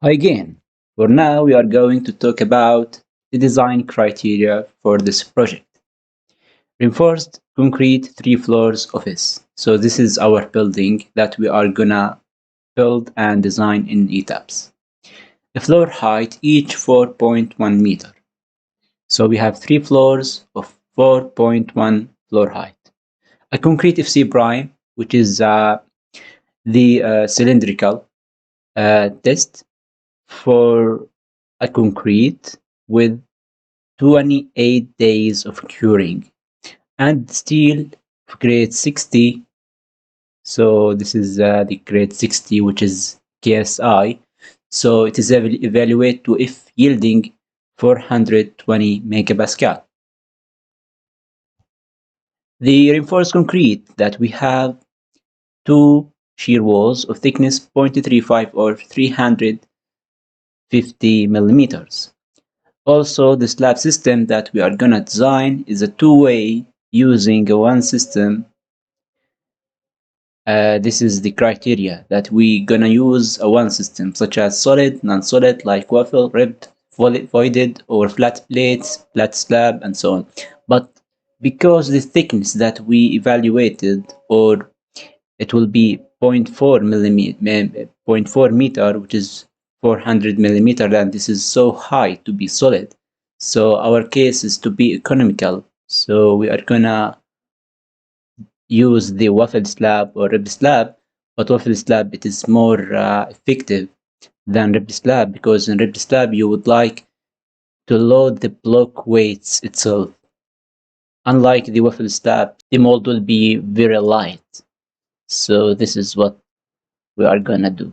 Again, for now we are going to talk about the design criteria for this project. Reinforced concrete 3 floors office. So this is our building that we are gonna build and design in Etabs. The floor height each 4.1 meter. So we have 3 floors of 4.1 floor height. A concrete FC prime, which is the cylindrical test for a concrete with 28 days of curing, and steel grade 60. So this is the grade 60, which is KSI. So it is evaluated to if yielding 420 megapascal. The reinforced concrete that we have two shear walls of thickness 0.35 or 350 millimeters. Also, the slab system that we are gonna design is a two-way using a one system. This is the criteria that we gonna use a one system, such as solid, non-solid, like waffle, ribbed, voided, or flat plates, flat slab, and so on. But because the thickness that we evaluated, or it will be zero point 0.4 millimeter, zero point 0.4 meter, which is 400 millimeter, and this is so high to be solid. So our case is to be economical. So we are gonna use the waffle slab or rib slab, but waffle slab it is more effective than rib slab, because in rib slab you would like to load the block weights itself. Unlike the waffle slab, the mold will be very light. So this is what we are gonna do.